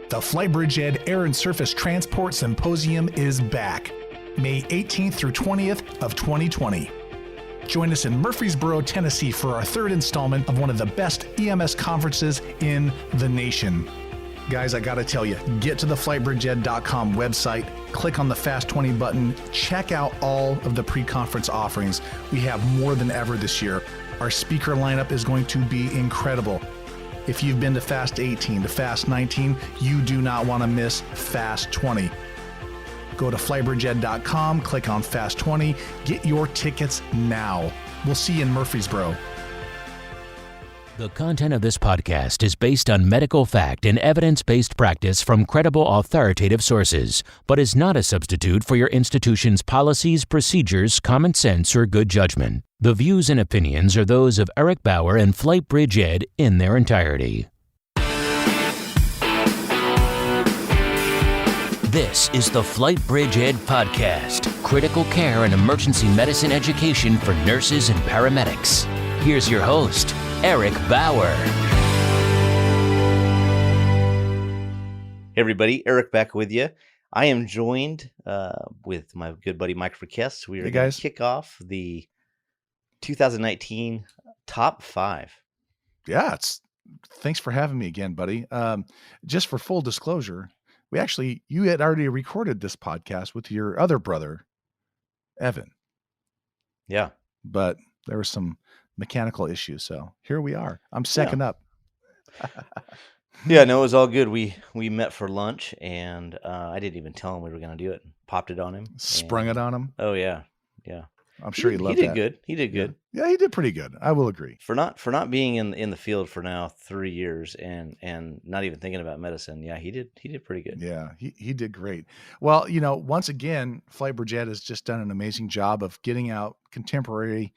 The FlightBridgeED Air and Surface Transport Symposium is back, May 18th through 20th of 2020. Join us in Murfreesboro, Tennessee for our third installment of one of the best EMS conferences in the nation. Guys, I gotta tell you, get to the FlightBridgeED.com website, click on the Fast 20 button, check out all of the pre-conference offerings. We have more than ever this year. Our speaker lineup is going to be incredible. If you've been to Fast 18, to Fast 19, you do not want to miss Fast 20. Go to FlightBridgeED.com, click on Fast 20, get your tickets now. We'll see you in Murfreesboro. The content of this podcast is based on medical fact and evidence-based practice from credible authoritative sources, but is not a substitute for your institution's policies, procedures, common sense, or good judgment. The views and opinions are those of Eric Bauer and FlightBridgeED in their entirety. This is the FlightBridgeED Podcast, critical care and emergency medicine education for nurses and paramedics. Here's your host, Eric Bauer. Hey everybody, Eric back with you. I am joined with my good buddy Mike Friquest. We are going to kick off the 2019 Top 5. Yeah, thanks for having me again, buddy. Just for full disclosure, you had already recorded this podcast with your other brother, Evan. Yeah. But there were some mechanical issues, so here we are. I'm second up. Yeah, no, it was all good. We met for lunch, and I didn't even tell him we were going to do it. Popped it on him. Sprung it on him? Oh, yeah. I'm sure he loved that. He did good. Yeah, he did pretty good. I will agree. For not being in the field for now 3 years and not even thinking about medicine, yeah, he did pretty good. Yeah, he did great. Well, once again, FlightBridgeED has just done an amazing job of getting out contemporary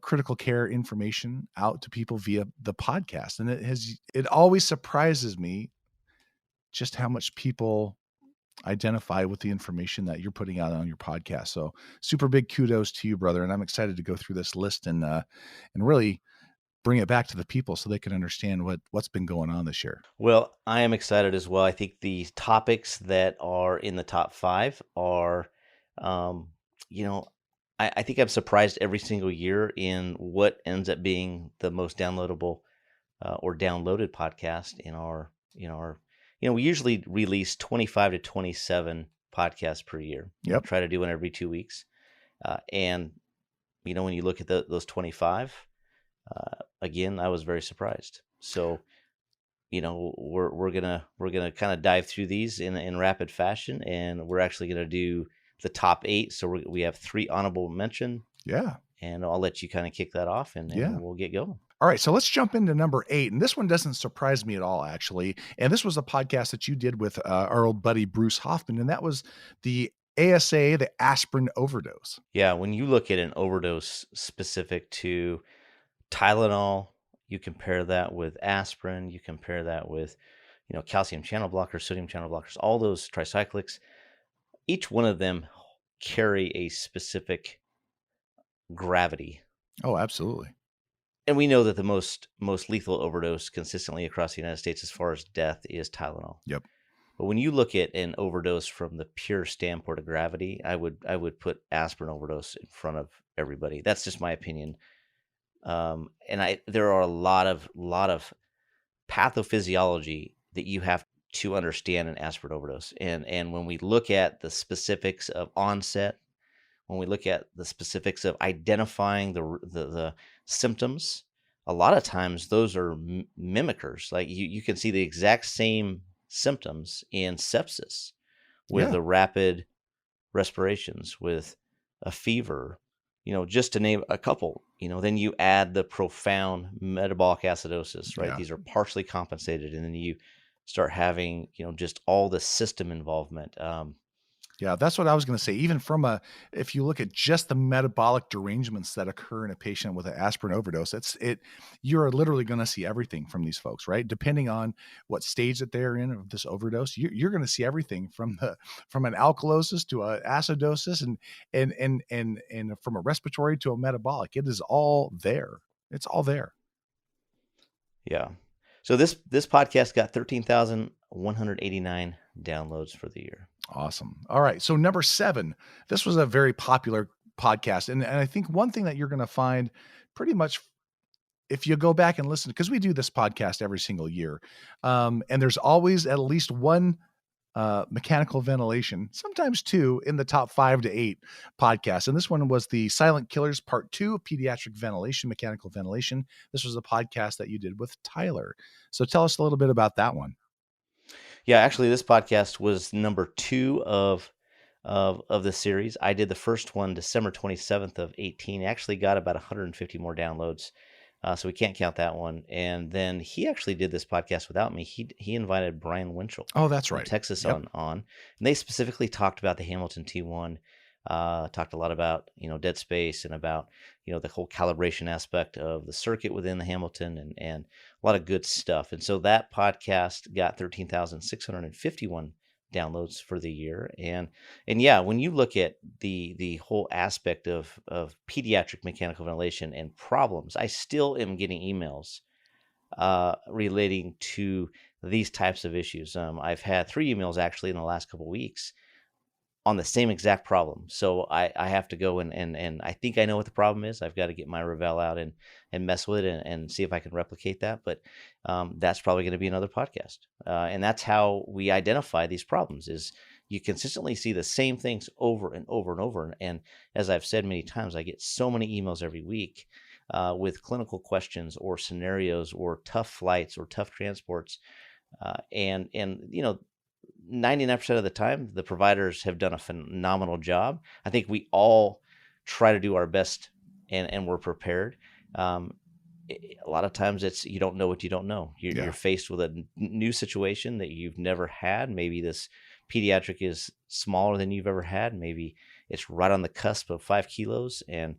critical care information out to people via the podcast. And it always surprises me just how much people identify with the information that you're putting out on your podcast. So super big kudos to you, brother. And I'm excited to go through this list and really bring it back to the people so they can understand what's been going on this year. Well, I am excited as well. I think the topics that are in the top 5 are, I think I'm surprised every single year in what ends up being the most downloadable or downloaded podcast in our we usually release 25 to 27 podcasts per year. Yep. We try to do one every 2 weeks. And when you look at those 25, again, I was very surprised. So, we're gonna kind of dive through these in rapid fashion, and we're actually gonna do the top 8. So we have 3 honorable mention. Yeah. And I'll let you kind of kick that off and we'll get going. All right. So let's jump into number 8. And this one doesn't surprise me at all, actually. And this was a podcast that you did with our old buddy, Bruce Hoffman. And that was the ASA, the aspirin overdose. Yeah. When you look at an overdose specific to Tylenol, you compare that with aspirin, you compare that with, calcium channel blockers, sodium channel blockers, all those tricyclics. Each one of them carry a specific gravity. Oh, absolutely. And we know that the most lethal overdose consistently across the United States as far as death is Tylenol. Yep. But when you look at an overdose from the pure standpoint of gravity, I would put aspirin overdose in front of everybody. That's just my opinion. And there are a lot of pathophysiology that you have to understand an aspirin overdose. And when we look at the specifics of onset, when we look at the specifics of identifying the symptoms, a lot of times those are mimickers. Like you can see the exact same symptoms in sepsis with the rapid respirations, with a fever, just to name a couple. Then you add the profound metabolic acidosis, right? Yeah. These are partially compensated, and then you start having, just all the system involvement. Yeah, that's what I was going to say. Even if you look at just the metabolic derangements that occur in a patient with an aspirin overdose, you're literally going to see everything from these folks, right? Depending on what stage that they're in of this overdose, you're going to see everything from an alkalosis to an acidosis and from a respiratory to a metabolic. It is all there. It's all there. Yeah. So this podcast got 13,189 downloads for the year. Awesome. All right. So number 7, this was a very popular podcast. And I think one thing that you're going to find pretty much if you go back and listen, because we do this podcast every single year, and there's always at least one mechanical ventilation, sometimes 2 in the top 5 to 8 podcasts. And this one was the Silent Killers Part 2, Pediatric Ventilation, Mechanical Ventilation. This was a podcast that you did with Tyler. So tell us a little bit about that one. Yeah, actually, this podcast was number 2 of the series. I did the first one December 27th of 18. It actually got about 150 more downloads. So we can't count that one. And then he actually did this podcast without me. He invited Brian Winchell. Oh, that's from right. Texas Yep. on. And they specifically talked about the Hamilton T1, talked a lot about, dead space and about, the whole calibration aspect of the circuit within the Hamilton and a lot of good stuff. And so that podcast got 13,651 downloads for the year. And yeah, when you look at the whole aspect of pediatric mechanical ventilation and problems, I still am getting emails relating to these types of issues. I've had 3 emails actually in the last couple of weeks on the same exact problem. So I have to go and I think I know what the problem is. I've got to get my Revell out and mess with it and see if I can replicate that. But that's probably going to be another podcast. And that's how we identify these problems is you consistently see the same things over and over and over. And as I've said many times, I get so many emails every week with clinical questions or scenarios or tough flights or tough transports. And 99% of the time, the providers have done a phenomenal job. I think we all try to do our best and we're prepared. A lot of times it's you don't know what you don't know. You're faced with a new situation that you've never had. Maybe this pediatric is smaller than you've ever had. Maybe it's right on the cusp of 5 kilos and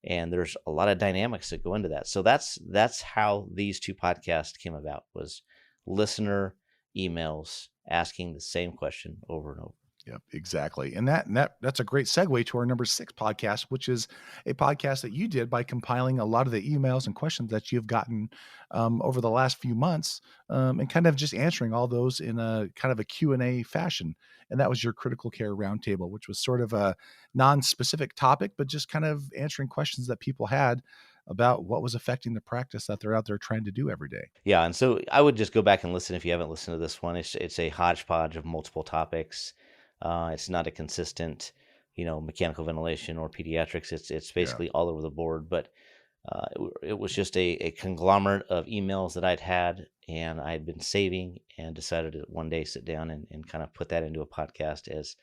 there's a lot of dynamics that go into that. So that's how these 2 podcasts came about, was listener emails asking the same question over and over. Yep, exactly. And that's a great segue to our number 6 podcast, which is a podcast that you did by compiling a lot of the emails and questions that you've gotten over the last few months and kind of just answering all those in a kind of a Q&A fashion. And that was your critical care roundtable, which was sort of a non-specific topic, but just kind of answering questions that people had about what was affecting the practice that they're out there trying to do every day. Yeah, and so I would just go back and listen if you haven't listened to this one. It's a hodgepodge of multiple topics. It's not a consistent, mechanical ventilation or pediatrics. It's basically all over the board. But it was just a conglomerate of emails that I'd had and I'd been saving and decided to one day sit down and kind of put that into a podcast as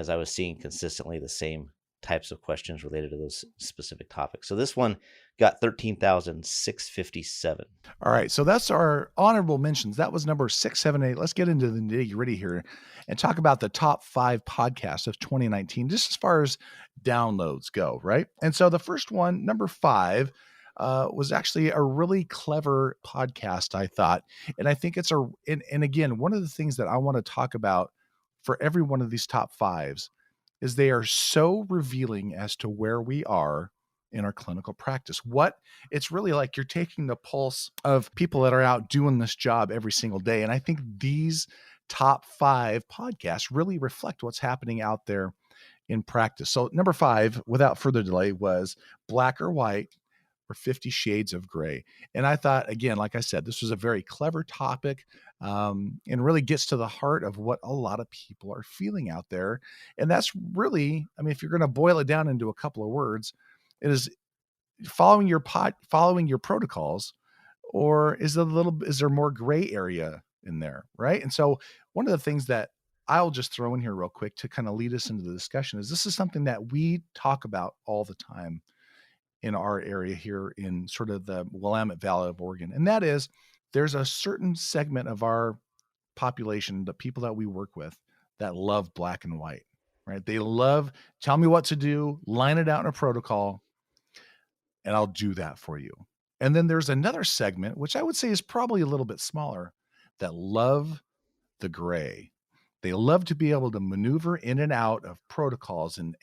I was seeing consistently the same types of questions related to those specific topics. So this one got 13,657. All right. So that's our honorable mentions. That was number 6, 7, 8. Let's get into the nitty-gritty here and talk about the top 5 podcasts of 2019, just as far as downloads go, right? And so the first one, number 5, was actually a really clever podcast, I thought. And I think it's and again, one of the things that I want to talk about for every one of these top 5s is they are so revealing as to where we are in our clinical practice. It's really like you're taking the pulse of people that are out doing this job every single day. And I think these top 5 podcasts really reflect what's happening out there in practice. So number 5, without further delay, was Black or White or 50 Shades of Gray. And I thought, again, like I said, this was a very clever topic and really gets to the heart of what a lot of people are feeling out there. And that's really, if you're going to boil it down into a couple of words, it is following your protocols, or is there more gray area in there, right? And so one of the things that I'll just throw in here real quick to kind of lead us into the discussion is this is something that we talk about all the time in our area here in sort of the Willamette Valley of Oregon. And that is, there's a certain segment of our population, the people that we work with, that love black and white, right? They love, tell me what to do, line it out in a protocol, and I'll do that for you. And then there's another segment, which I would say is probably a little bit smaller, that love the gray. They love to be able to maneuver in and out of protocols and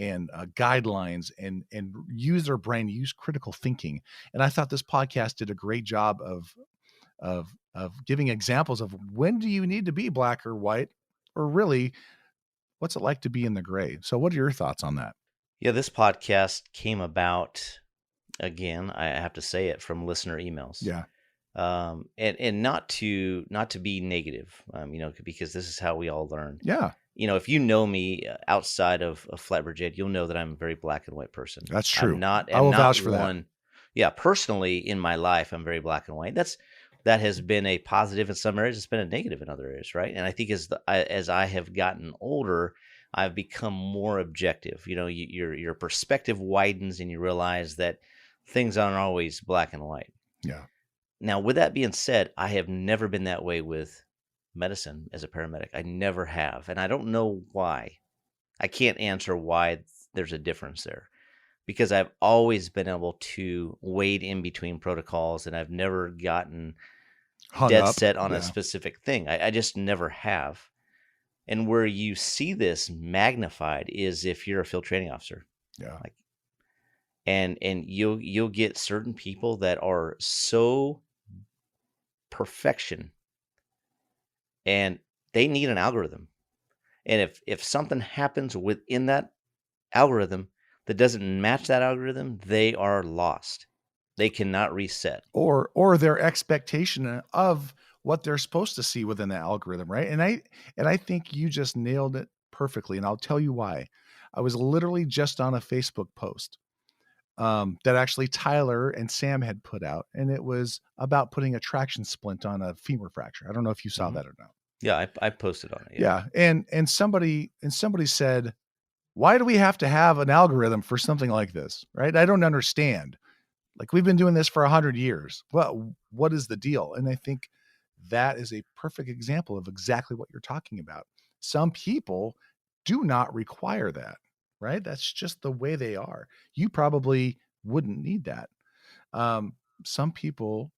guidelines and use their brain, use critical thinking. And I thought this podcast did a great job of of giving examples of when do you need to be black or white, or really what's it like to be in the gray. So what are your thoughts on that? Yeah, this podcast came about, again, I have to say it, from listener emails. Yeah. And not to be negative, because this is how we all learn. Yeah. If you know me outside of FlightBridgeED, you'll know that I'm a very black and white person. That's true. I will vouch for that. Yeah, personally in my life, I'm very black and white. That has been a positive in some areas. It's been a negative in other areas, right? And I think as I have gotten older, I've become more objective. Your perspective widens, and you realize that things aren't always black and white. Yeah. Now, with that being said, I have never been that way with medicine as a paramedic. I never have. And I don't know why. I can't answer why there's a difference there, because I've always been able to wade in between protocols, and I've never gotten dead set on a specific thing. I just never have. And where you see this magnified is if you're a field training officer. Yeah. And you'll get certain people that are so perfection, and they need an algorithm. And if something happens within that algorithm that doesn't match that algorithm, they are lost. They cannot reset. Or their expectation of what they're supposed to see within the algorithm, right? And I think you just nailed it perfectly, and I'll tell you why. I was literally just on a Facebook post that actually Tyler and Sam had put out, and it was about putting a traction splint on a femur fracture. I don't know if you saw that or not. Yeah, I posted on it. Yeah. And somebody said, why do we have to have an algorithm for something like this? Right? I don't understand. Like, we've been doing this for 100 years. Well, what is the deal? And I think that is a perfect example of exactly what you're talking about. Some people do not require that, right? That's just the way they are. You probably wouldn't need that. Some people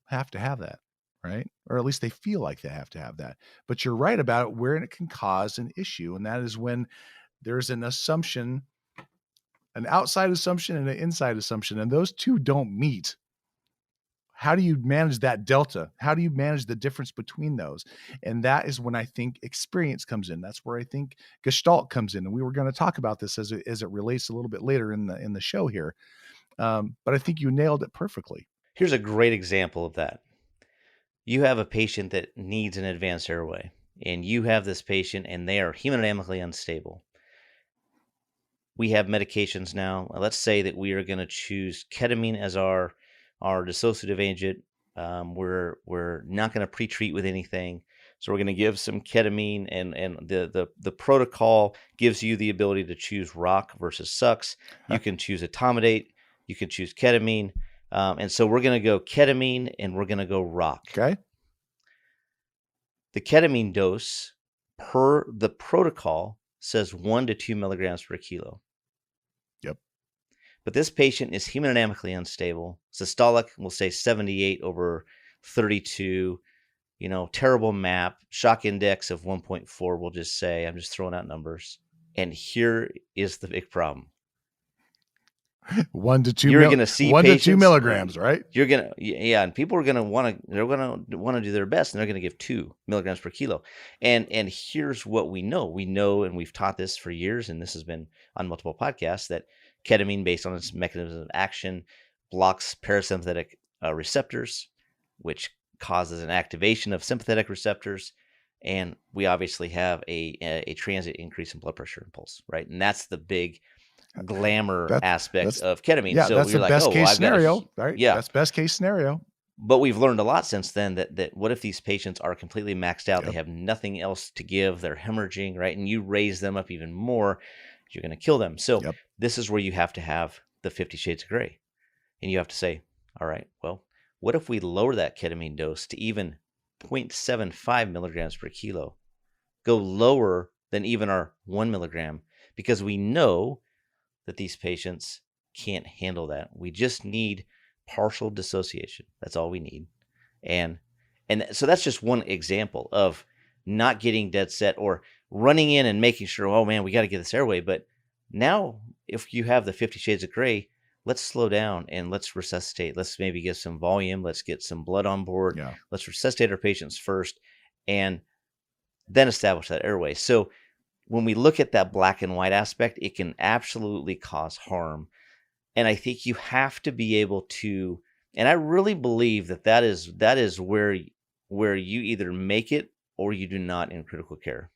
have to have that, right? Or at least they feel like they have to have that. But you're right about where it can cause an issue. And that is when there's an assumption, an outside assumption and an inside assumption, and those two don't meet. How do you manage that delta? How do you manage the difference between those? And that is when I think experience comes in. That's where I think Gestalt comes in. And we were going to talk about this as it relates a little bit later in the show here. But I think you nailed it perfectly. Here's a great example of that. You have a patient that needs an advanced airway, and you have this patient and they are hemodynamically unstable. We have medications now. Let's say that we are going to choose ketamine as our dissociative agent. We're not going to pre-treat with anything. So we're going to give some ketamine, and the protocol gives you the ability to choose rock versus sucks. You can choose etomidate. You can choose ketamine. And so we're going to go ketamine and we're going to go rock. Okay. The ketamine dose per the protocol says 1 to 2 milligrams per kilo. Yep. But this patient is hemodynamically unstable. Systolic will say 78 over 32. Terrible map. Shock index of 1.4, we'll just say. I'm just throwing out numbers. And here is the big problem. 1 to 2. You're going to see 1 patients, to 2 milligrams, right? You're going to, yeah, and people are going to want to do their best, and they're going to give 2 milligrams per kilo. And here's what we know. We know, and we've taught this for years, and this has been on multiple podcasts, that ketamine, based on its mechanism of action, blocks parasympathetic receptors, which causes an activation of sympathetic receptors. And we obviously have a transient increase in blood pressure and pulse, right? And that's the big glamour aspect of ketamine. Yeah, so that's the best case scenario, right? Yeah, that's best case scenario. But we've learned a lot since then that what if these patients are completely maxed out? They have nothing else to give. They're hemorrhaging, right? And you raise them up even more, you're going to kill them. So this is where you have to have the 50 shades of gray. And you have to say, all right, well, what if we lower that ketamine dose to even 0.75 milligrams per kilo? Go lower than even our 1 milligram, because we know that these patients can't handle that. We just need partial dissociation. That's all we need. And so that's just one example of not getting dead set or running in and making sure, oh man, we got to get this airway. But now if you have the 50 shades of gray, let's slow down and let's resuscitate. Let's maybe get some volume. Let's get some blood on board. Yeah. Let's resuscitate our patients first and then establish that airway. So when we look at that black and white aspect, it can absolutely cause harm. And I think you have to be able to, and I really believe that is where you either make it or you do not in critical care.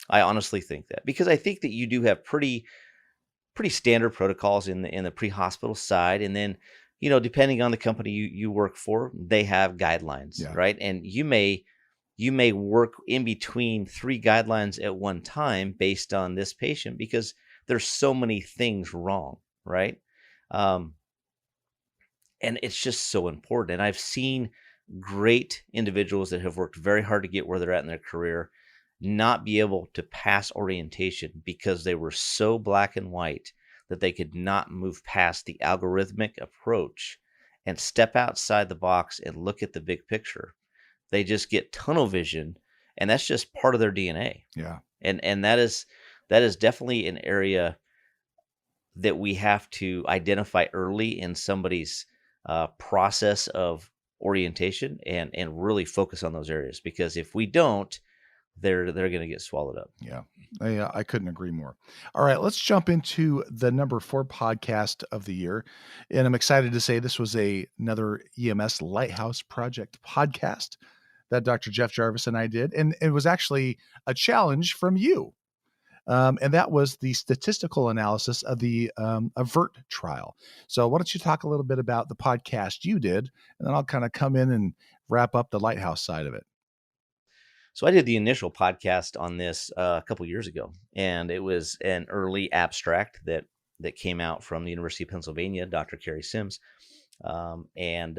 I honestly think that, because I think that you do have pretty standard protocols in the pre-hospital side, and then, depending on the company you work for, they have guidelines, right? And you may work in between 3 guidelines at one time based on this patient, because there's so many things wrong, right? And it's just so important. And I've seen great individuals that have worked very hard to get where they're at in their career not be able to pass orientation because they were so black and white that they could not move past the algorithmic approach and step outside the box and look at the big picture. They just get tunnel vision, and that's just part of their DNA. Yeah. And that is definitely an area that we have to identify early in somebody's process of orientation, and really focus on those areas, because if we don't, they're going to get swallowed up. Yeah. I couldn't agree more. All right, let's jump into the number 4 podcast of the year. And I'm excited to say this was another EMS Lighthouse Project podcast that Dr. Jeff Jarvis and I did. And it was actually a challenge from you. And that was the statistical analysis of the AVERT trial. So why don't you talk a little bit about the podcast you did, and then I'll kind of come in and wrap up the Lighthouse side of it. So I did the initial podcast on this a couple years ago, and it was an early abstract that came out from the University of Pennsylvania, Dr. Carrie Sims, and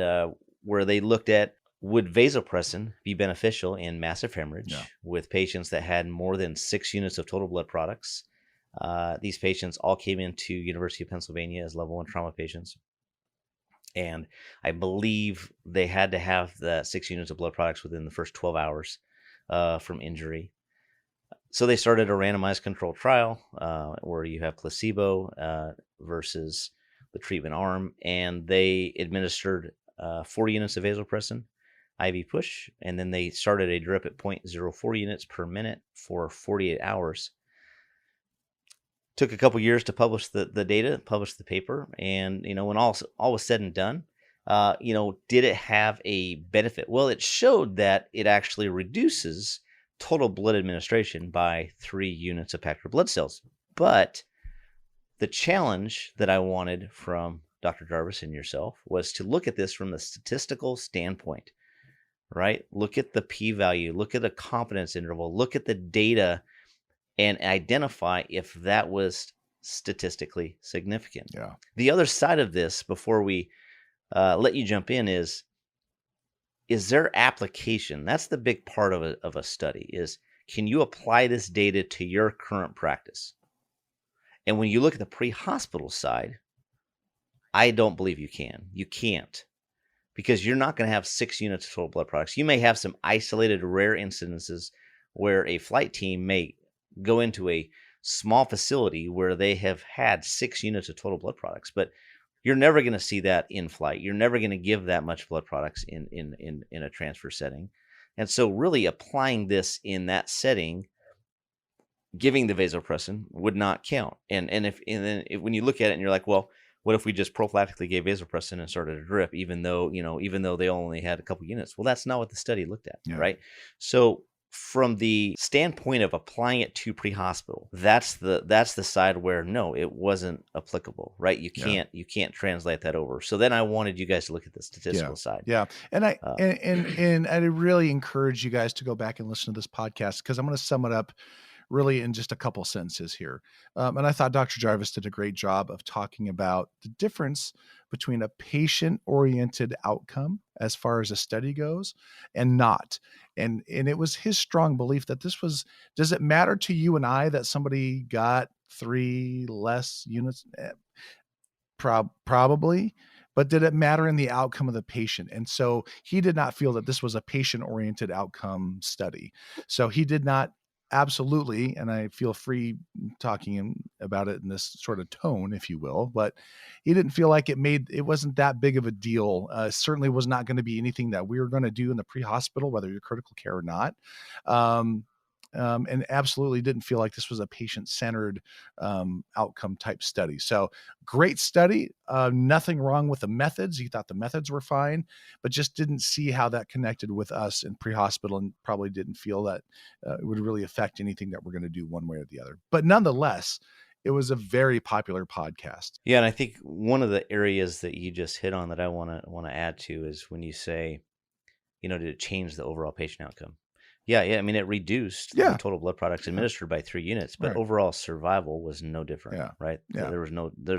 where they looked at, would vasopressin be beneficial in massive hemorrhage with patients that had more than 6 units of total blood products. These patients all came into University of Pennsylvania as level 1 trauma patients. And I believe they had to have the 6 units of blood products within the first 12 hours from injury. So they started a randomized controlled trial where you have placebo versus the treatment arm, and they administered 40 units of vasopressin IV push, and then they started a drip at 0.04 units per minute for 48 hours. Took a couple years to publish the data, publish the paper, and when all was said and done, did it have a benefit? Well, it showed that it actually reduces total blood administration by 3 units of packed red blood cells. But the challenge that I wanted from Dr. Jarvis and yourself was to look at this from the statistical standpoint, right? Look at the p-value, look at the confidence interval, look at the data, and identify if that was statistically significant. Yeah. The other side of this, before we let you jump in, is there application? That's the big part of a study, is can you apply this data to your current practice? And when you look at the pre-hospital side, I don't believe you can. You can't, because you're not going to have 6 units of total blood products. You may have some isolated rare incidences where a flight team may go into a small facility where they have had 6 units of total blood products, but you're never going to see that in flight. You're never going to give that much blood products in a transfer setting. And so really applying this in that setting, giving the vasopressin would not count. And then when you look at it and you're like, well, what if we just prophylactically gave vasopressin and started a drip, even though they only had a couple units? Well, that's not what the study looked at, right? So from the standpoint of applying it to pre-hospital, that's the side where no, it wasn't applicable, right? You can't translate that over. So then I wanted you guys to look at the statistical side. Yeah. And I really encourage you guys to go back and listen to this podcast, because I'm going to sum it up really in just a couple sentences here. And I thought Dr. Jarvis did a great job of talking about the difference between a patient-oriented outcome as far as a study goes and not. And it was his strong belief that does it matter to you and I that somebody got 3 less units? Probably. But did it matter in the outcome of the patient? And so he did not feel that this was a patient-oriented outcome study. So he did not absolutely, and I feel free talking about it in this sort of tone, if you will, but he didn't feel like it wasn't that big of a deal. Certainly was not going to be anything that we were going to do in the pre-hospital, whether you're critical care or not. Um, and absolutely didn't feel like this was a patient-centered outcome type study. So great study. Nothing wrong with the methods. He thought the methods were fine, but just didn't see how that connected with us in pre-hospital, and probably didn't feel that it would really affect anything that we're going to do one way or the other. But nonetheless, it was a very popular podcast. Yeah, and I think one of the areas that you just hit on that I want to add to is when you say, did it change the overall patient outcome? Yeah. I mean, it reduced the total blood products administered by 3 units, but overall survival was no different, right? Yeah. There's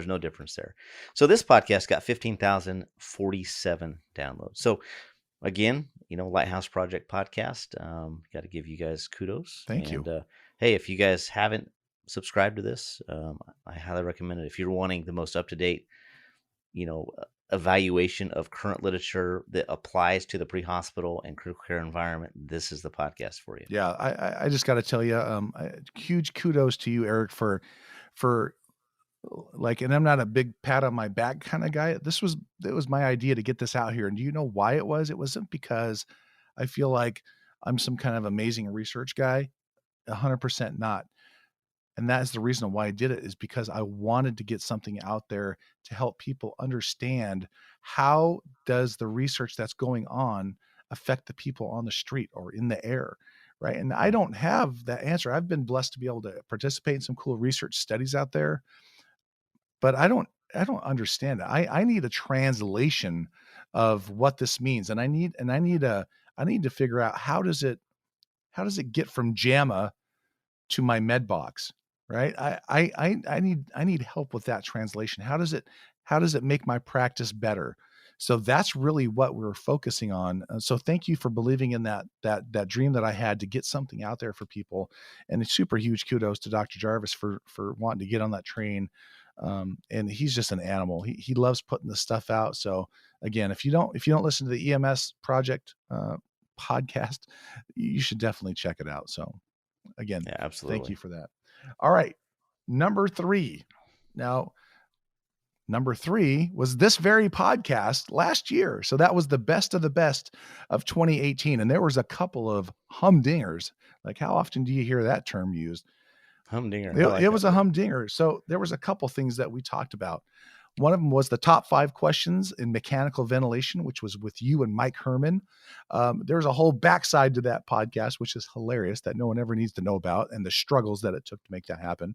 no difference there. So this podcast got 15,047 downloads. So again, Lighthouse Project Podcast. Got to give you guys kudos. Thank you. Hey, if you guys haven't subscribed to this, I highly recommend it. If you're wanting the most up-to-date, evaluation of current literature that applies to the pre-hospital and critical care environment, this is the podcast for you. Yeah, I just got to tell you, huge kudos to you, Eric, for like, and I'm not a big pat on my back kind of guy. It was my idea to get this out here. And do you know why it was? It wasn't because I feel like I'm some kind of amazing research guy. 100% not. And that is the reason why I did it, is because I wanted to get something out there to help people understand how does the research that's going on affect the people on the street or in the air, right? And I don't have that answer. I've been blessed to be able to participate in some cool research studies out there, but I don't understand it. I need a translation of what this means, and I need to figure out how does it get from JAMA to my med box, right? I need help with that translation. How does it make my practice better? So that's really what we're focusing on. So thank you for believing in that dream that I had to get something out there for people. And it's super huge kudos to Dr. Jarvis for wanting to get on that train. And he's just an animal. He loves putting this stuff out. So again, if you don't listen to the EMS project podcast, you should definitely check it out. So again, yeah, absolutely. Thank you for that. All right. Number 3. Now, number 3 was this very podcast last year. So that was the best of the best of 2018. And there was a couple of humdingers. Like, how often do you hear that term used? Humdinger. It was a humdinger. So there was a couple things that we talked about. One of them was the top 5 questions in mechanical ventilation, which was with you and Mike Herman. There's a whole backside to that podcast, which is hilarious, that no one ever needs to know about, and the struggles that it took to make that happen.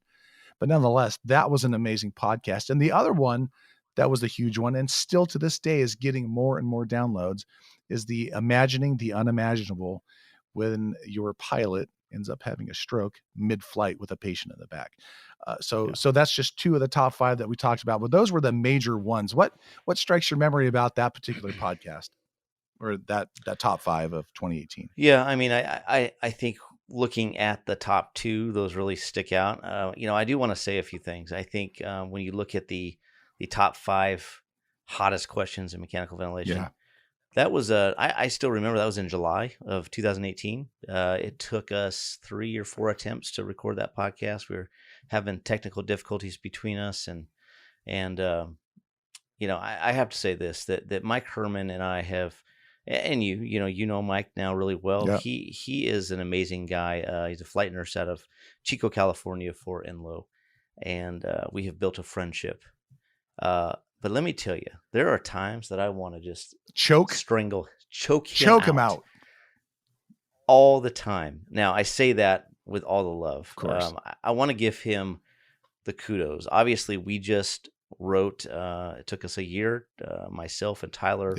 But nonetheless, that was an amazing podcast. And the other one that was a huge one, and still to this day is getting more and more downloads, is the imagining the unimaginable when your pilot ends up having a stroke mid-flight with a patient in the back. So that's just 2 of the top 5 that we talked about, but those were the major ones. What strikes your memory about that particular podcast, or that top 5 of 2018? Yeah, I mean, I think looking at the top 2, those really stick out. I do want to say a few things. I think when you look at the top 5 hottest questions in mechanical ventilation, that was I still remember that was in July of 2018. It took us 3 or 4 attempts to record that podcast. We were having technical difficulties between us, and I have to say this, that Mike Herman and I have, and you know Mike now really well. Yeah. He is an amazing guy. He's a flight nurse out of Chico, California for Enlo, and we have built a friendship. But let me tell you, there are times that I want to just choke him out all the time. Now, I say that with all the love. Of course. I want to give him the kudos. Obviously, we just wrote, it took us a year, myself and Tyler,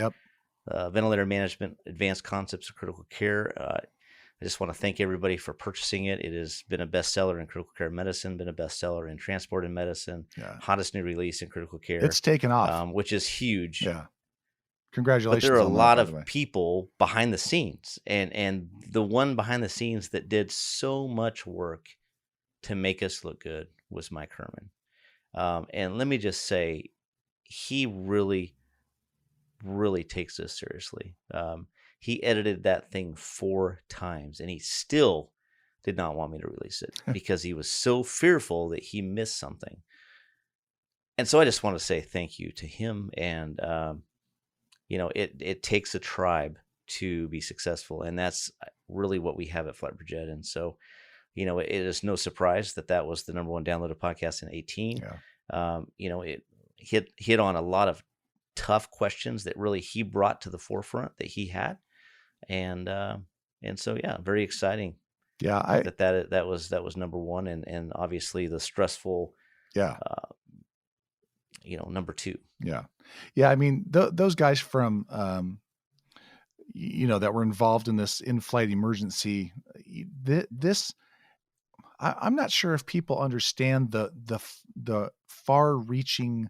Ventilator Management, Advanced Concepts of Critical Care. I just want to thank everybody for purchasing it. It has been a bestseller in critical care medicine, been a bestseller in transport and medicine, hottest new release in critical care. It's taken off, which is huge. Yeah. Congratulations. But there are a lot of people behind the scenes, and the one behind the scenes that did so much work to make us look good was Mike Herman. And let me just say, he really, really takes this seriously. He edited that thing 4 times, and he still did not want me to release it because he was so fearful that he missed something. And so I just want to say thank you to him. And, it takes a tribe to be successful. And that's really what we have at FlightBridgeED. And so, it is no surprise that was the number one downloaded podcast in 2018. Yeah. It hit on a lot of tough questions that really he brought to the forefront that he had. And so, yeah, very exciting. Yeah. That was number one. And obviously the stressful, Yeah. number two. Yeah. Yeah. I mean, those guys from, that were involved in this in-flight emergency, I'm not sure if people understand the far-reaching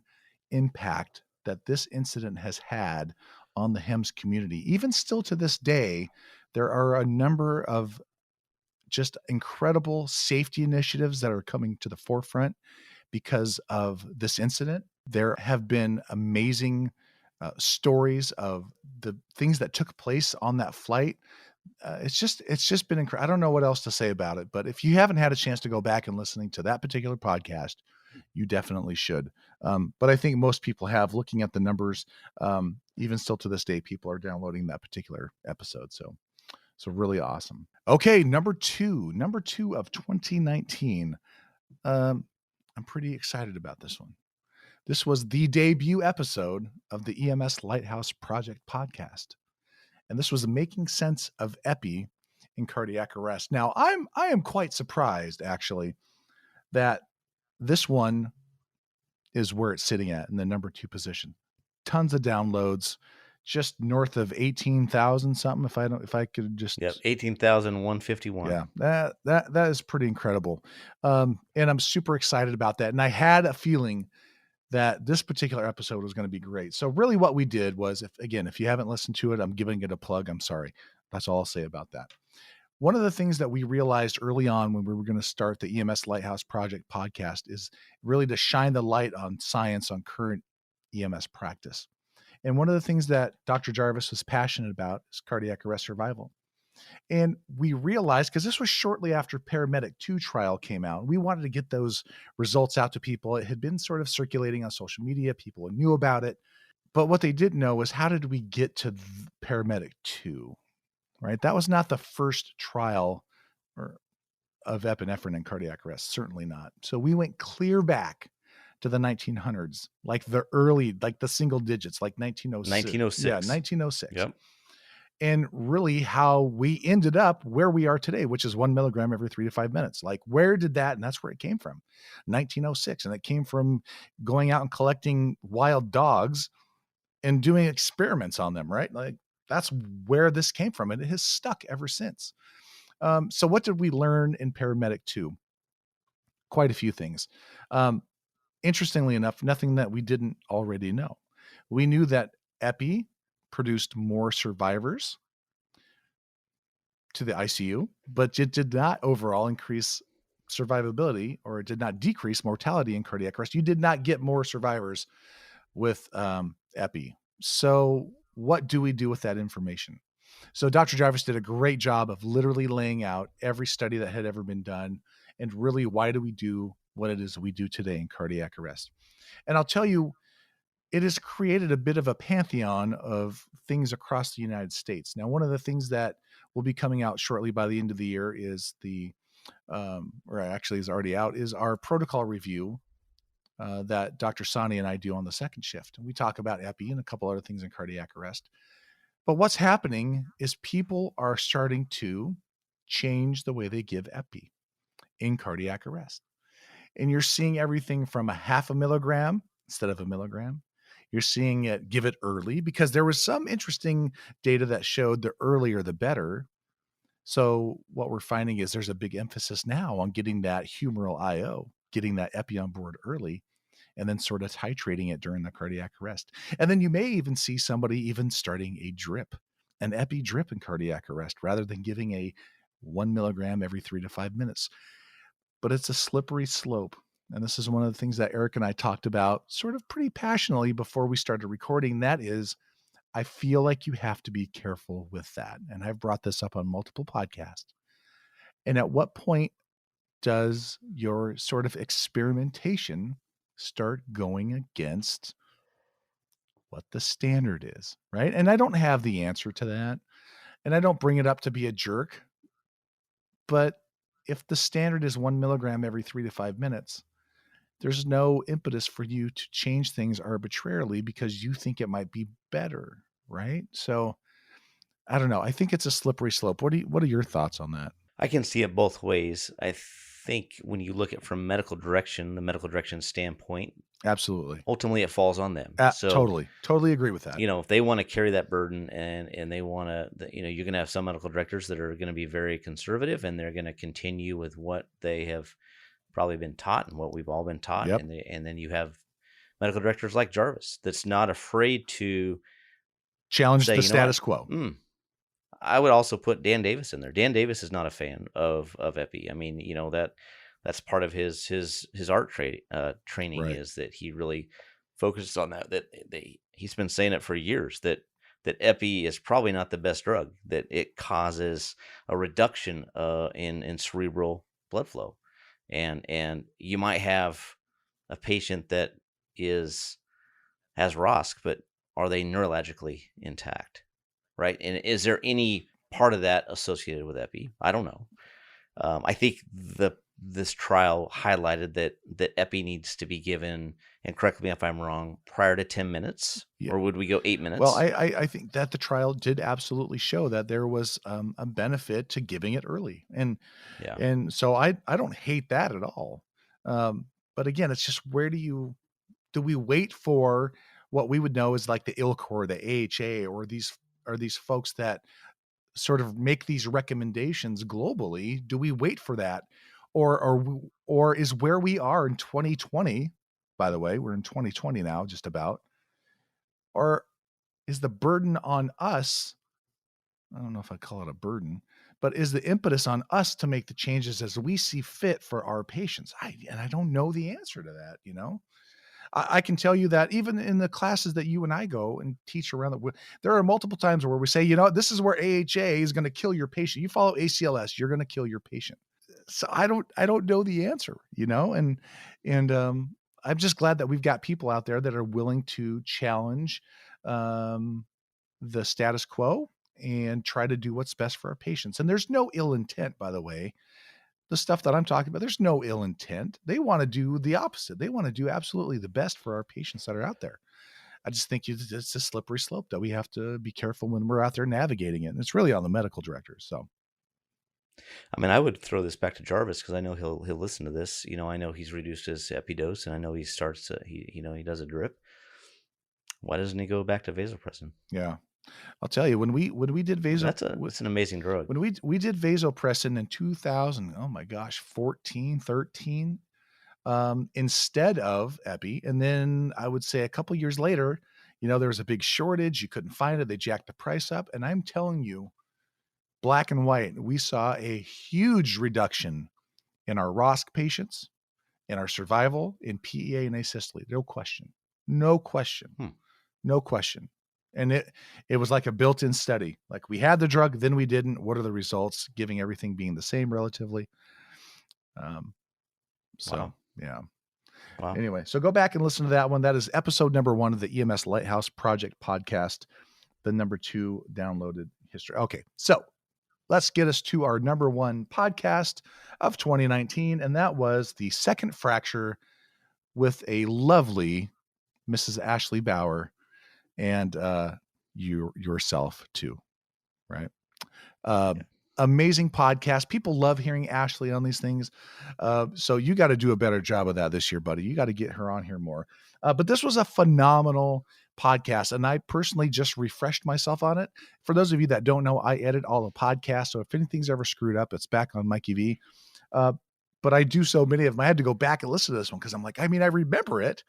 impact that this incident has had on the HEMS community. Even still to this day, there are a number of just incredible safety initiatives that are coming to the forefront because of this incident. There have been amazing stories of the things that took place on that flight. It's just been incredible. I don't know what else to say about it, but if you haven't had a chance to go back and listening to that particular podcast, you definitely should. But I think most people have, looking at the numbers, even still to this day, people are downloading that particular episode. So really awesome. Okay. Number two of 2019. I'm pretty excited about this one. This was the debut episode of the EMS Lighthouse Project podcast. And this was Making Sense of Epi in Cardiac Arrest. Now, I am quite surprised, actually, that this one is where it's sitting at in the number 2 position. Tons of downloads, just north of 18,000 something. If I could just 18,151. Yeah, that is pretty incredible. And I'm super excited about that. And I had a feeling that this particular episode was going to be great. So really what we did was, if you haven't listened to it, I'm giving it a plug. I'm sorry. That's all I'll say about that. One of the things that we realized early on when we were going to start the EMS Lighthouse Project podcast is really to shine the light on science, on current EMS practice. And one of the things that Dr. Jarvis was passionate about is cardiac arrest survival. And we realized, because this was shortly after Paramedic 2 trial came out, we wanted to get those results out to people. It had been sort of circulating on social media. People knew about it. But what they didn't know was, how did we get to Paramedic 2, right? That was not the first trial of epinephrine in cardiac arrest. Certainly not. So we went clear back to the 1900s, like the single digits, like 1906. 1906. Yeah, 1906. Yep. And really how we ended up where we are today, which is 1 milligram every 3 to 5 minutes. Like, where did that? And that's where it came from, 1906. And it came from going out and collecting wild dogs and doing experiments on them, right? Like, that's where this came from. And it has stuck ever since. So what did we learn in Paramedic 2? Quite a few things. Interestingly enough, nothing that we didn't already know. We knew that epi produced more survivors to the ICU, but it did not overall increase survivability, or it did not decrease mortality in cardiac arrest. You did not get more survivors with epi. So what do we do with that information? So Dr. Jarvis did a great job of literally laying out every study that had ever been done, and really, why do we do what it is we do today in cardiac arrest? And I'll tell you, it has created a bit of a pantheon of things across the United States. Now, one of the things that will be coming out shortly by the end of the year is or actually is already out, is our protocol review that Dr. Sani and I do on the second shift. We talk about epi and a couple other things in cardiac arrest. But what's happening is people are starting to change the way they give epi in cardiac arrest. And you're seeing everything from a 0.5 milligram instead of 1 milligram. You're seeing it give it early, because there was some interesting data that showed the earlier the better. So what we're finding is there's a big emphasis now on getting that humoral IO, getting that epi on board early, and then sort of titrating it during the cardiac arrest. And then you may even see somebody even starting a drip, an epi drip in cardiac arrest, rather than giving a 1 milligram every 3 to 5 minutes. But it's a slippery slope. And this is one of the things that Eric and I talked about sort of pretty passionately before we started recording. That is, I feel like you have to be careful with that. And I've brought this up on multiple podcasts. And at what point does your sort of experimentation start going against what the standard is, right? And I don't have the answer to that. And I don't bring it up to be a jerk. But if the standard is 1 milligram every 3 to 5 minutes, there's no impetus for you to change things arbitrarily because you think it might be better, right? So I don't know. I think it's a slippery slope. What are your thoughts on that? I can see it both ways. I think when you look at from medical direction, the medical direction standpoint, Absolutely. ultimately it falls on them. So Totally agree with that. if they want to carry that burden and they want to, you're going to have some medical directors that are going to be very conservative and they're going to continue with what they have probably been taught and what we've all been taught. Yep. And then you have medical directors like Jarvis that's not afraid to challenge say, the status quo. I would also put Dan Davis in there. Dan Davis is not a fan of epi. I mean, that's part of his art training Right. is that he really focuses on that. He's been saying it for years that epi is probably not the best drug. That it causes a reduction in cerebral blood flow, and you might have a patient that has ROSC, but are they neurologically intact? Right. And is there any part of that associated with epi? I don't know. I think this trial highlighted that epi needs to be given, and correct me if I'm wrong, prior to 10 minutes, or would we go 8 minutes? Well, I think that the trial did absolutely show that there was a benefit to giving it early. And so I don't hate that at all. But again, it's just do we wait for what we would know as like the ILC or the AHA or these folks that sort of make these recommendations globally? Do we wait for that? Or is where we are in 2020, by the way, we're in 2020 now, just about, or is the burden on us? I don't know if I call it a burden, but is the impetus on us to make the changes as we see fit for our patients? I don't know the answer to that, I can tell you that even in the classes that you and I go and teach around there are multiple times where we say, this is where AHA is going to kill your patient. You follow ACLS, you're going to kill your patient. So I don't know the answer, and I'm just glad that we've got people out there that are willing to challenge the status quo and try to do what's best for our patients. And there's no ill intent, by the way. The stuff that I'm talking about, there's no ill intent. They want to do the opposite. They want to do absolutely the best for our patients that are out there. I just think it's a slippery slope that we have to be careful when we're out there navigating it. And it's really on the medical directors. So, I mean, I would throw this back to Jarvis because I know he'll listen to this. I know he's reduced his epidose, and I know he starts he does a drip. Why doesn't he go back to vasopressin? Yeah. I'll tell you, when we did it's an amazing drug. When we did vasopressin in 2000, 14, 13, instead of epi, and then I would say a couple years later, there was a big shortage. You couldn't find it. They jacked the price up, and I'm telling you, black and white, we saw a huge reduction in our ROSC patients, in our survival, in PEA and asystole. No question. No question. And it was like a built-in study. Like we had the drug, then we didn't. What are the results? Giving everything being the same relatively. Wow. Yeah. Wow. Anyway, so go back and listen to that one. That is episode number 1 of the EMS Lighthouse Project podcast, the number 2 downloaded history. Okay, so let's get us to our number 1 podcast of 2019, and that was the second fracture with a lovely Mrs. Ashley Bauer. And yourself too, right? Amazing podcast. People love hearing Ashley on these things. So you got to do a better job of that this year, buddy. You got to get her on here more. But this was a phenomenal podcast, and I personally just refreshed myself on it. For those of you that don't know, I edit all the podcasts. So if anything's ever screwed up, it's back on Mikey V. But I do so many of them. I had to go back and listen to this one because I'm like, I remember it,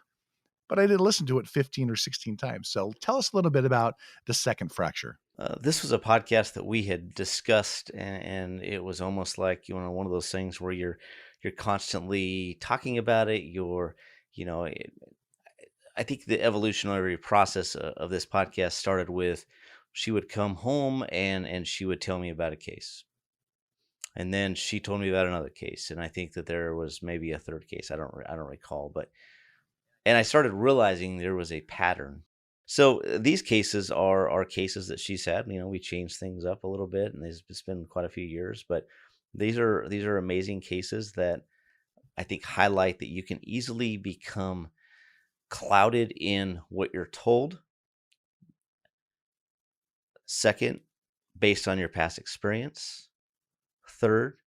but I didn't listen to it 15 or 16 times. So tell us a little bit about the second fracture. This was a podcast that we had discussed, and it was almost like, one of those things where you're constantly talking about it. I think the evolutionary process of this podcast started with, she would come home and she would tell me about a case. And then she told me about another case, and I think that there was maybe a third case. I don't recall, but and I started realizing there was a pattern. So these cases are cases that she's had. You know, we changed things up a little bit, and it's been quite a few years, but these are amazing cases that I think highlight that you can easily become clouded in what you're told. Second, based on your past experience. Third,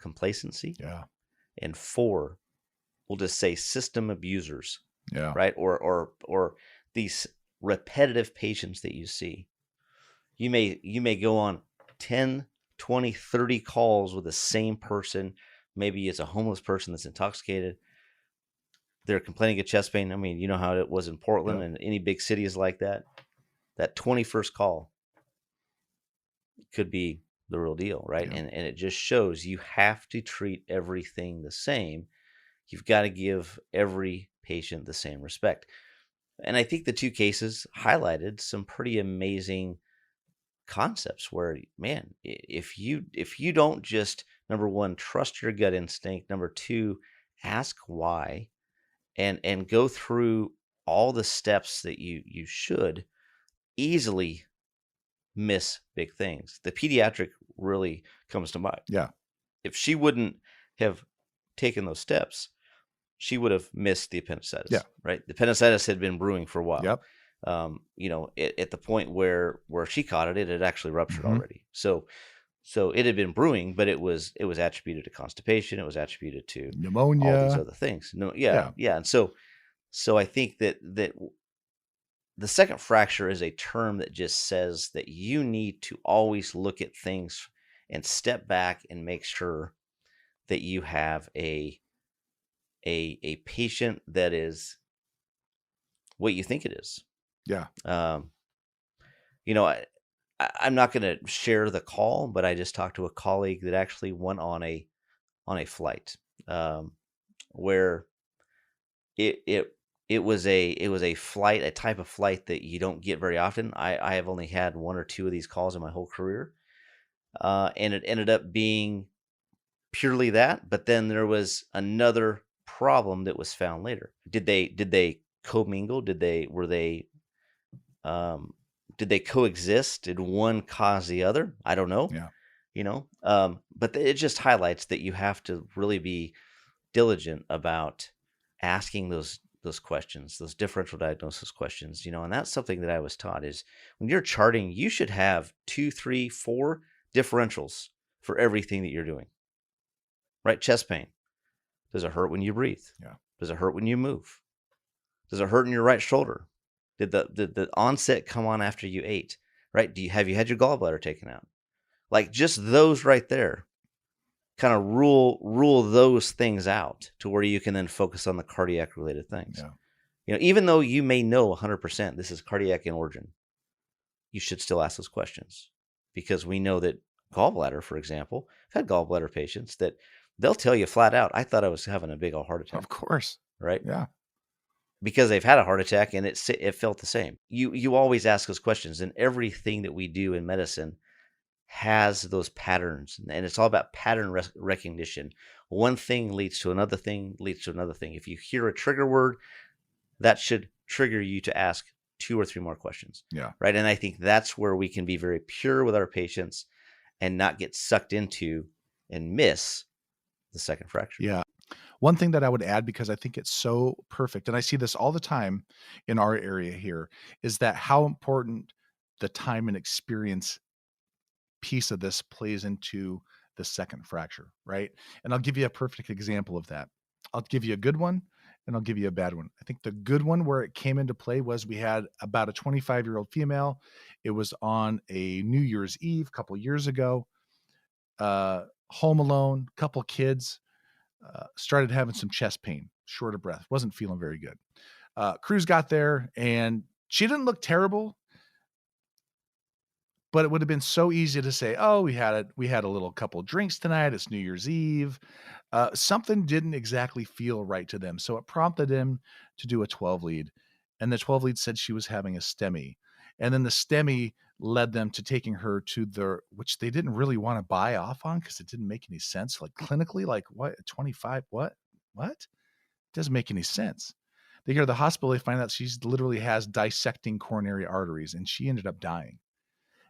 complacency. Yeah. And four, we'll just say system abusers. Yeah. Right? Or these repetitive patients that you see. You may go on 10, 20, 30 calls with the same person. Maybe it's a homeless person that's intoxicated. They're complaining of chest pain. I mean, you know how it was in Portland and any big city is like that. That 21st call could be the real deal, right? Yeah. And it just shows you have to treat everything the same. You've got to give every patient the same respect. And I think the two cases highlighted some pretty amazing concepts where, man, if you don't just, number one, trust your gut instinct, number two, ask why, and go through all the steps that you should, easily miss big things. The pediatric really comes to mind. Yeah. If she wouldn't have taken those steps, she would have missed the appendicitis. Yeah. Right. The appendicitis had been brewing for a while. Yep. You know, at the point where she caught it had actually ruptured Mhm. already. So it had been brewing, but it was attributed to constipation. It was attributed to Pneumonia. all these other things. No, yeah. And so I think that the second fracture is a term that just says that you need to always look at things and step back and make sure that you have a patient that is what you think it is. Yeah. You know, I'm not going to share the call, but I just talked to a colleague that actually went on a flight where it was a flight, a type of flight that you don't get very often. I have only had one or two of these calls in my whole career, and it ended up being purely that. But then there was another problem that was found later. Did they commingle? Did they coexist? Did one cause the other? I don't know. Yeah. You know, but it just highlights that you have to really be diligent about asking those questions, those differential diagnosis questions, you know, and that's something that I was taught is when you're charting, you should have 2, 3, 4 differentials for everything that you're doing. Right? Chest pain. Does it hurt when you breathe? Yeah. Does it hurt when you move? Does it hurt in your right shoulder? Did the onset come on after you ate? Right? Have you had your gallbladder taken out? Like just those right there, kind of rule those things out to where you can then focus on the cardiac related things. Yeah. You know, even though you may know 100% this is cardiac in origin, you should still ask those questions because we know that gallbladder, for example, I've had gallbladder patients that they'll tell you flat out, I thought I was having a big old heart attack. Of course. Right? Yeah. Because they've had a heart attack and it felt the same. You always ask those questions, and everything that we do in medicine has those patterns, and it's all about pattern recognition. One thing leads to another thing, leads to another thing. If you hear a trigger word, that should trigger you to ask 2 or 3 more questions. Yeah. Right. And I think that's where we can be very pure with our patients and not get sucked into and miss the second fracture. Yeah. One thing that I would add, because I think it's so perfect, and I see this all the time in our area here, is that how important the time and experience piece of this plays into the second fracture, right? And I'll give you a perfect example of that. I'll give you a good one and I'll give you a bad one. I think the good one where it came into play was we had about a 25-year-old female. It was on a New Year's Eve a couple years ago. Home alone, couple kids, started having some chest pain, short of breath, wasn't feeling very good. Crews got there and she didn't look terrible, but it would have been so easy to say, oh, we had a little couple drinks tonight. It's New Year's Eve. Something didn't exactly feel right to them. So it prompted them to do a 12 lead. And the 12 lead said she was having a STEMI. And then the STEMI led them to taking her to which they didn't really want to buy off on because it didn't make any sense. Like clinically, like what, 25, what? It doesn't make any sense. They go to the hospital, they find out she literally has dissecting coronary arteries, and she ended up dying.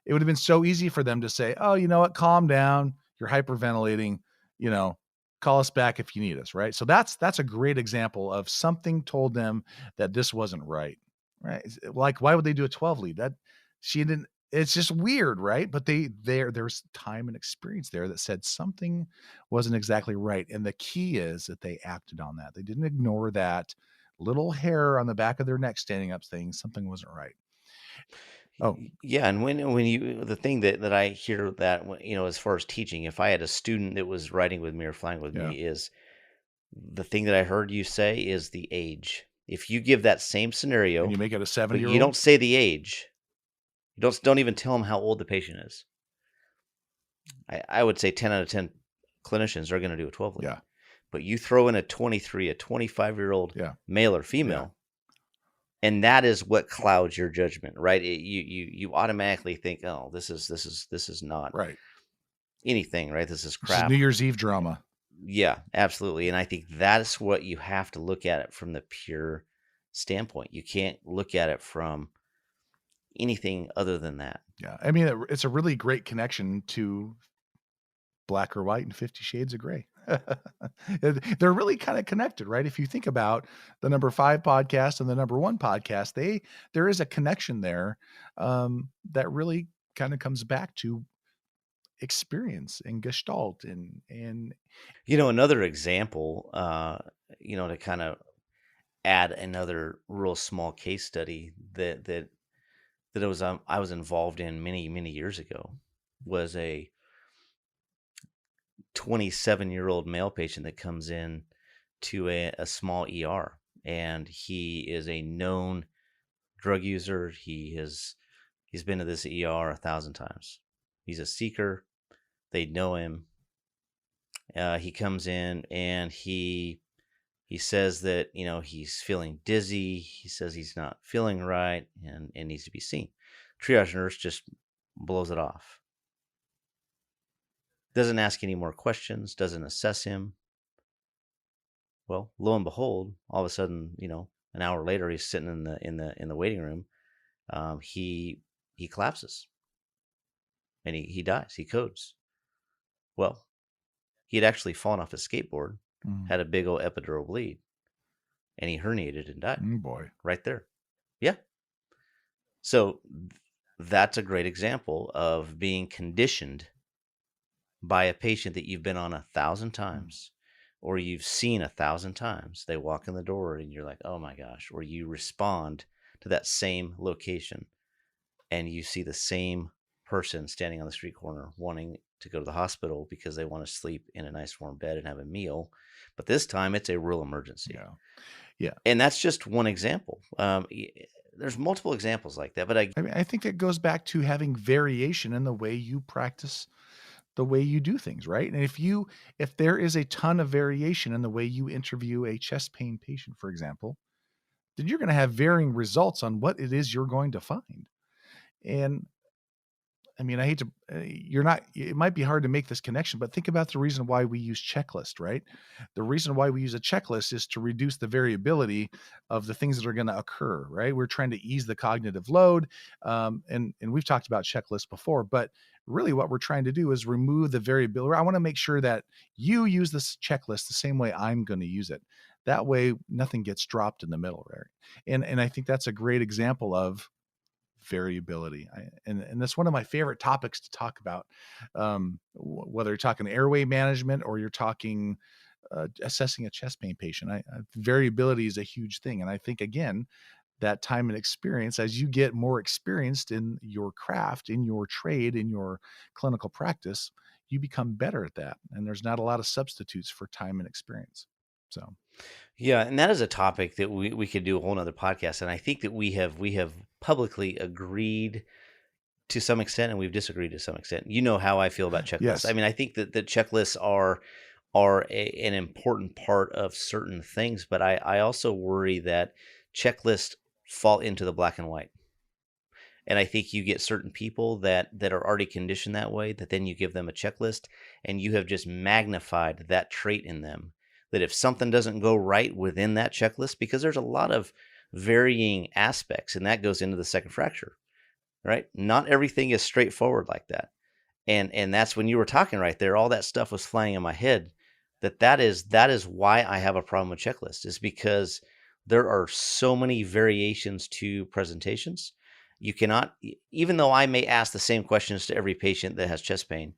It would have been so easy for them to say, oh, you know what, calm down, you're hyperventilating, call us back if you need us, right? So that's a great example of something told them that this wasn't right? Like, why would they do a 12 lead? That she didn't. It's just weird, right? But there's time and experience there that said something wasn't exactly right. And the key is that they acted on that. They didn't ignore that little hair on the back of their neck standing up saying something wasn't right. Oh, Yeah, and when you the thing that I hear that as far as teaching, if I had a student that was riding with me or flying with yeah. me, is the thing that I heard you say is the age. If you give that same scenario, And you make it a but 70-year-old. you don't say the age, you don't even tell them how old the patient is. I would say 10 out of 10 clinicians are going to do a 12 lead. Yeah. But you throw in a 23, a 25-year-old Yeah. male or female, and that is what clouds your judgment, right? You automatically think, oh, this is not right. anything, right? This is This is crap. New Year's Eve drama. Yeah, absolutely. And I think that's what you have to look at it from the pure standpoint. You can't look at it from anything other than that. Yeah. I mean, it's a really great connection to Black or White and 50 Shades of Grey. They're really kind of connected, right? If you think about the number 5 podcast and the number 1 podcast, there is a connection there that really kind of comes back to experience and gestalt and another example, to kind of add another real small case study that I was involved in many years ago was a 27-year-old male patient that comes in to a small ER, and he is a known drug user. He's been to this ER 1,000 times. He's a seeker. They know him. He comes in and he says that he's feeling dizzy. He says he's not feeling right and needs to be seen. Triage nurse just blows it off. Doesn't ask any more questions. Doesn't assess him. Well, lo and behold, all of a sudden, an hour later, he's sitting in the waiting room. He collapses and he dies. He codes. Well, he had actually fallen off his skateboard, had a big old epidural bleed, and he herniated and died. Boy, right there. Yeah. So that's a great example of being conditioned by a patient that you've been on 1,000 times, or you've seen 1,000 times. They walk in the door and you're like, oh my gosh, or you respond to that same location and you see the same person standing on the street corner wanting to go to the hospital because they want to sleep in a nice warm bed and have a meal. But this time it's a real emergency. Yeah. And that's just one example. There's multiple examples like that, but I think that goes back to having variation in the way you practice, the way you do things, right? And if there is a ton of variation in the way you interview a chest pain patient, for example, then you're going to have varying results on what it is you're going to find. And I mean, I hate to, it might be hard to make this connection, but think about the reason why we use checklist, right? The reason why we use a checklist is to reduce the variability of the things that are going to occur, right? We're trying to ease the cognitive load. And we've talked about checklists before, but really what we're trying to do is remove the variability. I want to make sure that you use this checklist the same way I'm going to use it. That way nothing gets dropped in the middle, right? And I think that's a great example of variability. And that's one of my favorite topics to talk about, whether you're talking airway management or you're talking assessing a chest pain patient. Variability is a huge thing. And I think, again, that time and experience, as you get more experienced in your craft, in your trade, in your clinical practice, you become better at that. And there's not a lot of substitutes for time and experience. So, yeah, and that is a topic that we could do a whole nother podcast. And I think that we have publicly agreed to some extent, and we've disagreed to some extent. You know how I feel about checklists. Yes. I mean, I think that the checklists are an important part of certain things, but I also worry that checklists fall into the black and white. And I think you get certain people that are already conditioned that way, that then you give them a checklist and you have just magnified that trait in them. That if something doesn't go right within that checklist, because there's a lot of varying aspects, and that goes into the second fracture, right? Not everything is straightforward like that. And that's when you were talking right there, all that stuff was flying in my head. That is why I have a problem with checklists, is because there are so many variations to presentations. You cannot, even though I may ask the same questions to every patient that has chest pain,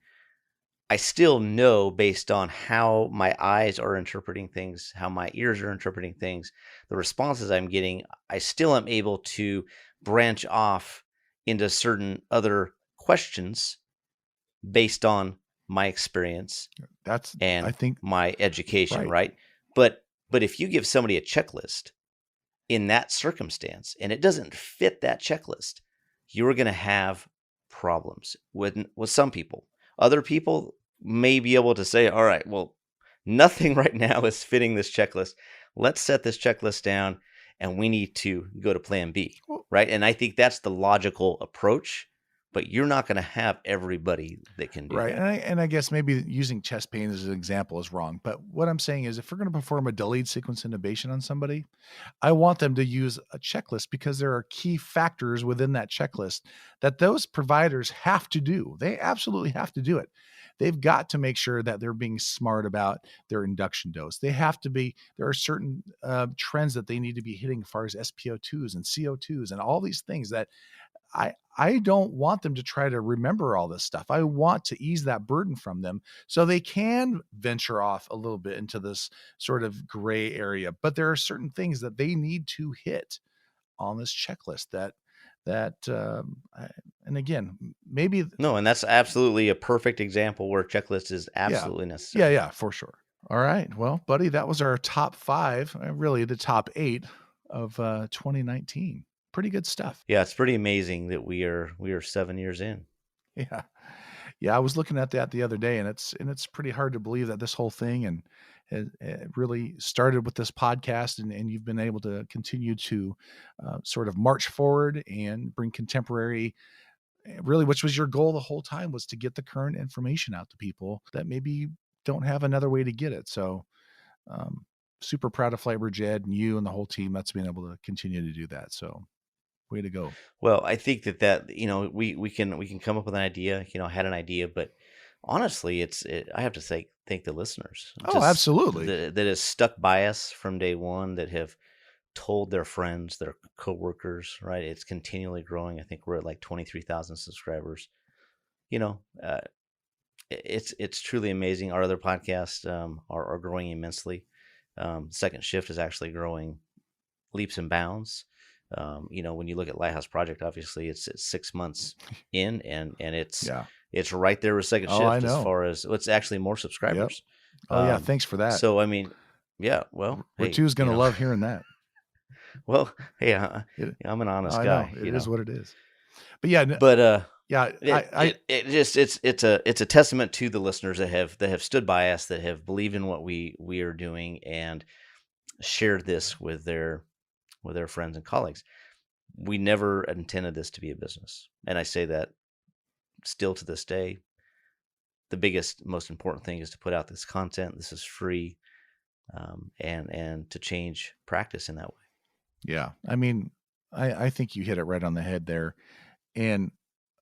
I still know based on how my eyes are interpreting things, how my ears are interpreting things, the responses I'm getting, I still am able to branch off into certain other questions based on my experience and I think, my education, right. right? But if you give somebody a checklist in that circumstance and it doesn't fit that checklist, you're going to have problems with some people. Other people may be able to say, all right, well, nothing right now is fitting this checklist. Let's set this checklist down and we need to go to plan B, right? And I think that's the logical approach. But you're not going to have everybody that can do right. that. And I guess maybe using chest pain as an example is wrong. But what I'm saying is, if we're going to perform a delayed sequence intubation on somebody, I want them to use a checklist, because there are key factors within that checklist that those providers have to do. They absolutely have to do it. They've got to make sure that they're being smart about their induction dose. They have to be, there are certain trends that they need to be hitting as far as SpO2s and CO2s and all these things that I don't want them to try to remember all this stuff. I want to ease that burden from them so they can venture off a little bit into this sort of gray area. But there are certain things that they need to hit on this checklist and again, maybe. No, and that's absolutely a perfect example where checklist is absolutely necessary. Yeah, for sure. All right. Well, buddy, that was our top 5, really the top 8 of 2019. Pretty good stuff. Yeah, it's pretty amazing that we are 7 years in. Yeah. I was looking at that the other day, and it's pretty hard to believe that this whole thing and it really started with this podcast, and you've been able to continue to sort of march forward and bring contemporary, really, which was your goal the whole time, was to get the current information out to people that maybe don't have another way to get it. So super proud of FlightBridgeED and you and the whole team that's been able to continue to do that. So way to go. Well, I think that we can come up with an idea. I had an idea, but honestly, I have to say thank the listeners. Oh, absolutely. That has stuck by us from day one, that have told their friends, their coworkers, right? It's continually growing. I think we're at like 23,000 subscribers. It's truly amazing. Our other podcasts are growing immensely. Second Shift is actually growing leaps and bounds. When you look at Lighthouse Project, obviously it's 6 months in, and it's right there with Second Shift as far as it's actually more subscribers. Yep. Oh yeah, thanks for that. So I mean, yeah, well, Ritu's going to love hearing that. Well, hey, I'm an honest guy. It is what it is. But yeah, it's a testament to the listeners that have stood by us, that have believed in what we are doing and shared this with their friends and colleagues. We never intended this to be a business. And I say that still to this day. The biggest, most important thing is to put out this content. This is free, and to change practice in that way. Yeah. I mean, I think you hit it right on the head there. And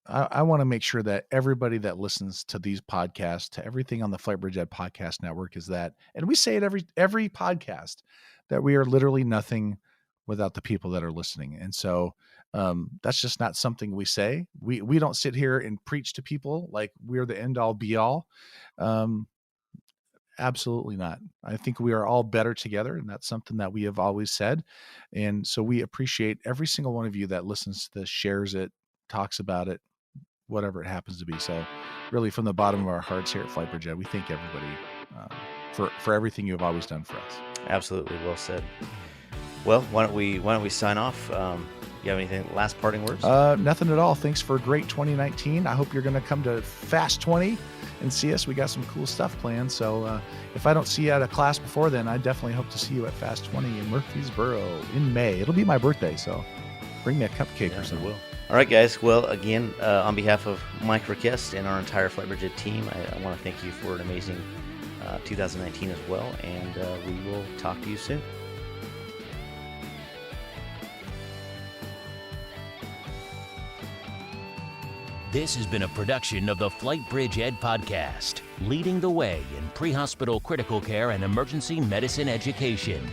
I want to make sure that everybody that listens to these podcasts, to everything on the FlightBridgeED Podcast Network, is that, and we say it every podcast, that we are literally nothing without the people that are listening. And so that's just not something we say. We don't sit here and preach to people like we're the end all be all. Absolutely not. I think we are all better together, and that's something that we have always said. And so we appreciate every single one of you that listens to this, shares it, talks about it, whatever it happens to be. So really, from the bottom of our hearts here at FlightBridgeED, we thank everybody for everything you have always done for us. Absolutely. Well said. Well, why don't we sign off? You have anything, last parting words? Nothing at all. Thanks for a great 2019. I hope you're going to come to Fast 20 and see us. We got some cool stuff planned. So if I don't see you at a class before then, I definitely hope to see you at Fast 20 in Murfreesboro in May. It'll be my birthday, so bring me a cupcake or something. All right, guys. Well, again, on behalf of Mike Request and our entire FlightBridgeED team, I want to thank you for an amazing 2019 as well, and we will talk to you soon. This has been a production of the FlightBridgeED Podcast, leading the way in pre-hospital critical care and emergency medicine education.